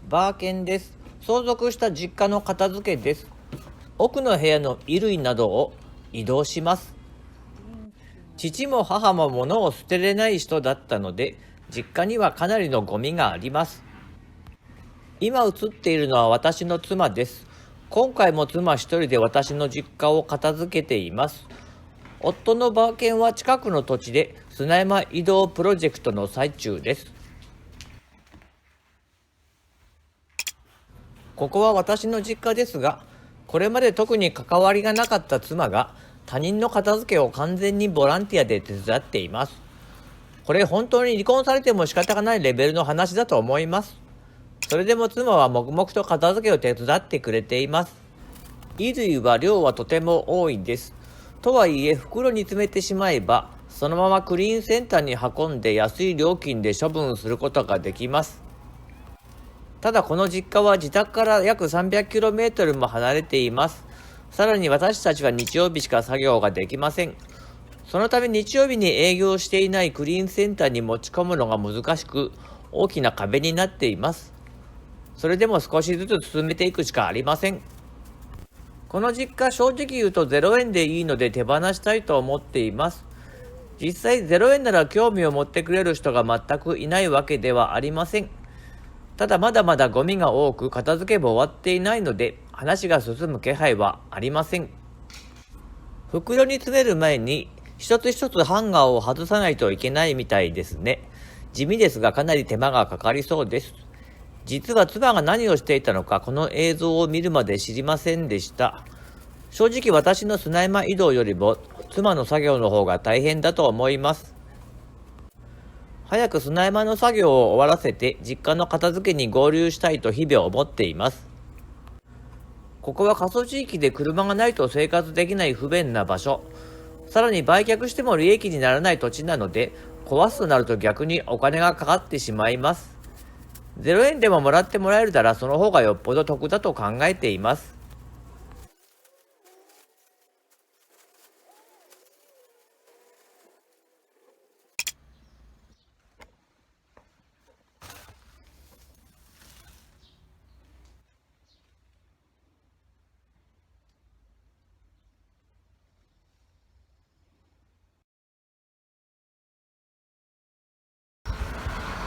バーケンです。相続した実家の片付けです。奥の部屋の衣類などを移動します。父も母も物を捨てれない人だったので、実家にはかなりのゴミがあります。今映っているのは私の妻です。今回も妻一人で私の実家を片付けています。夫のバーケンは近くの土地で砂山移動プロジェクトの最中です。ここは私の実家ですが、これまで特に関わりがなかった妻が他人の片付けを完全にボランティアで手伝っています。これ本当に離婚されても仕方がないレベルの話だと思います。それでも妻は黙々と片付けを手伝ってくれています。衣類は量はとても多いです。とはいえ袋に詰めてしまえばそのままクリーンセンターに運んで安い料金で処分することができます。ただこの実家は自宅から約 300km も離れています。さらに私たちは日曜日しか作業ができません。そのため日曜日に営業していないクリーンセンターに持ち込むのが難しく、大きな壁になっています。それでも少しずつ進めていくしかありません。この実家、正直言うと0円でいいので手放したいと思っています。実際0円なら興味を持ってくれる人が全くいないわけではありません。ただまだまだゴミが多く片付けも終わっていないので話が進む気配はありません。袋に詰める前に一つ一つハンガーを外さないといけないみたいですね。地味ですがかなり手間がかかりそうです。実は妻が何をしていたのかこの映像を見るまで知りませんでした。正直私の砂山移動よりも妻の作業の方が大変だと思います。早く砂山の作業を終わらせて実家の片付けに合流したいと日々思っています。ここは過疎地域で車がないと生活できない不便な場所。さらに売却しても利益にならない土地なので、壊すとなると逆にお金がかかってしまいます。0円でももらってもらえるならその方がよっぽど得だと考えています。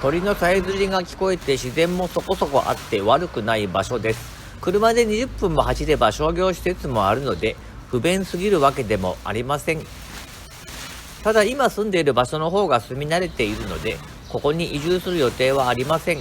鳥のさえずりが聞こえて自然もそこそこあって悪くない場所です。車で20分も走れば商業施設もあるので不便すぎるわけでもありません。ただ今住んでいる場所の方が住み慣れているのでここに移住する予定はありません。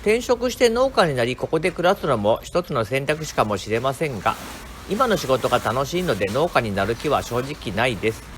転職して農家になりここで暮らすのも一つの選択肢かもしれませんが、今の仕事が楽しいので農家になる気は正直ないです。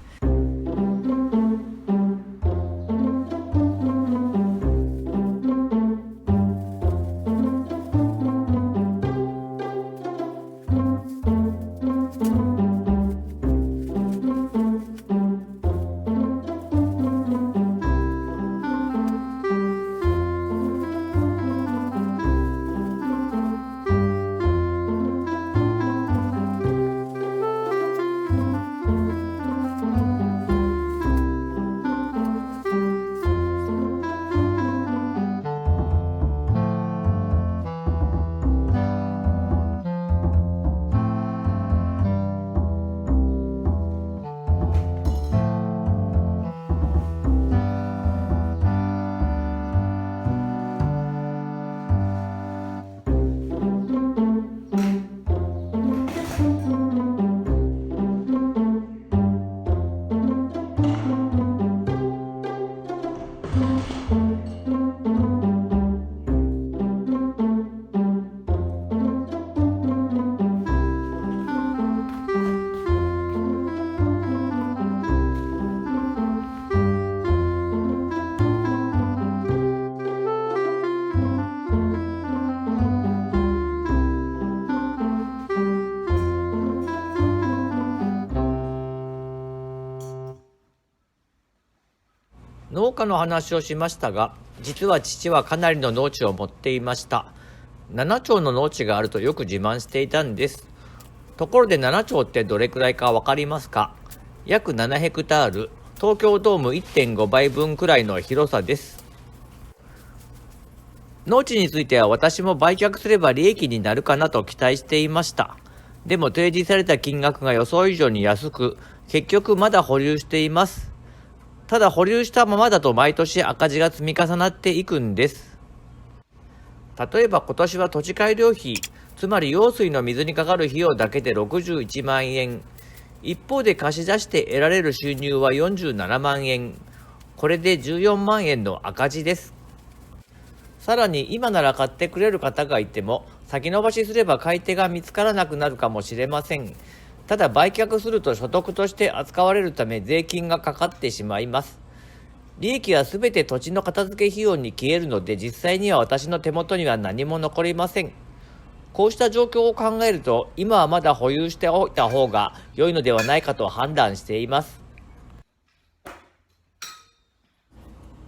農家の話をしましたが、実は父はかなりの農地を持っていました。7丁の農地があるとよく自慢していたんです。ところで7丁ってどれくらいかわかりますか？約7ヘクタール、東京ドーム 1.5 倍分くらいの広さです。農地については私も売却すれば利益になるかなと期待していました。でも提示された金額が予想以上に安く、結局まだ保留しています。ただ保留したままだと毎年赤字が積み重なっていくんです。例えば今年は土地改良費、つまり用水の水にかかる費用だけで61万円。一方で貸し出して得られる収入は47万円。これで14万円の赤字です。さらに今なら買ってくれる方がいても、先延ばしすれば買い手が見つからなくなるかもしれません。ただ売却すると所得として扱われるため税金がかかってしまいます。利益はすべて土地の片付け費用に消えるので、実際には私の手元には何も残りません。こうした状況を考えると、今はまだ保有しておいた方が良いのではないかと判断しています。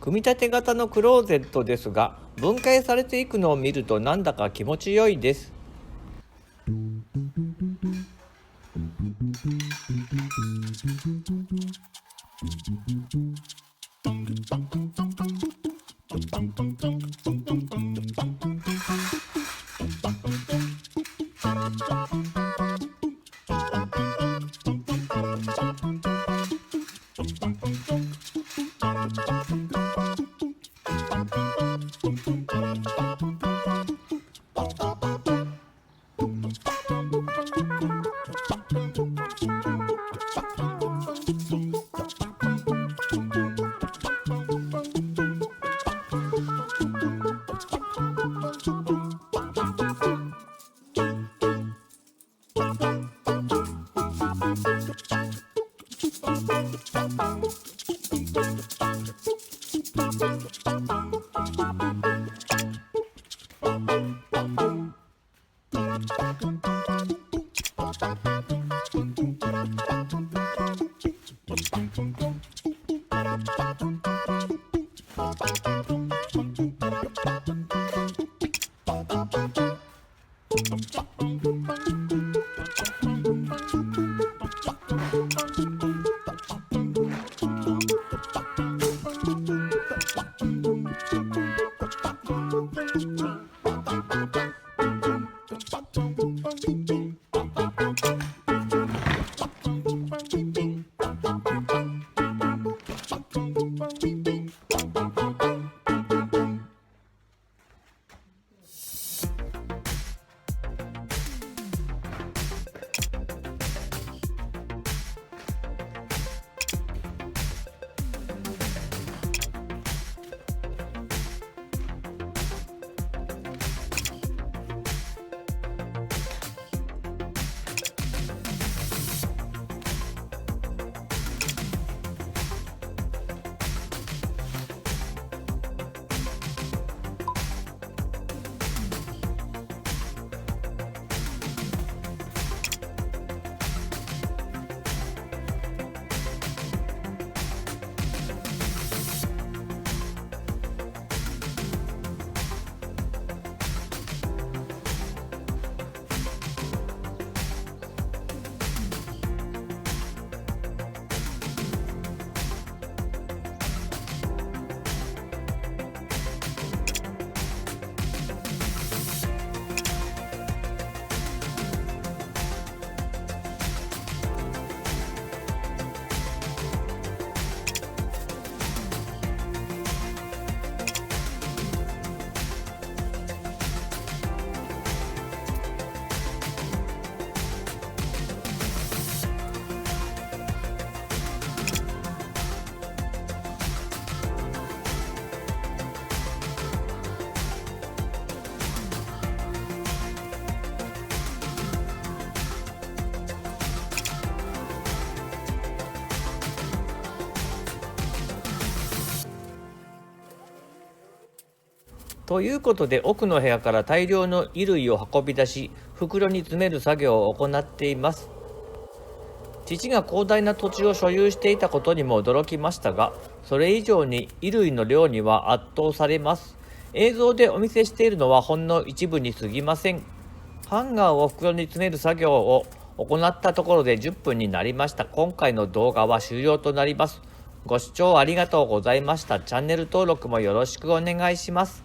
組み立て型のクローゼットですが、分解されていくのを見るとなんだか気持ちよいです。ということで、奥の部屋から大量の衣類を運び出し、袋に詰める作業を行っています。父が広大な土地を所有していたことにも驚きましたが、それ以上に衣類の量には圧倒されます。映像でお見せしているのはほんの一部に過ぎません。ハンガーを袋に詰める作業を行ったところで10分になりました。今回の動画は終了となります。ご視聴ありがとうございました。チャンネル登録もよろしくお願いします。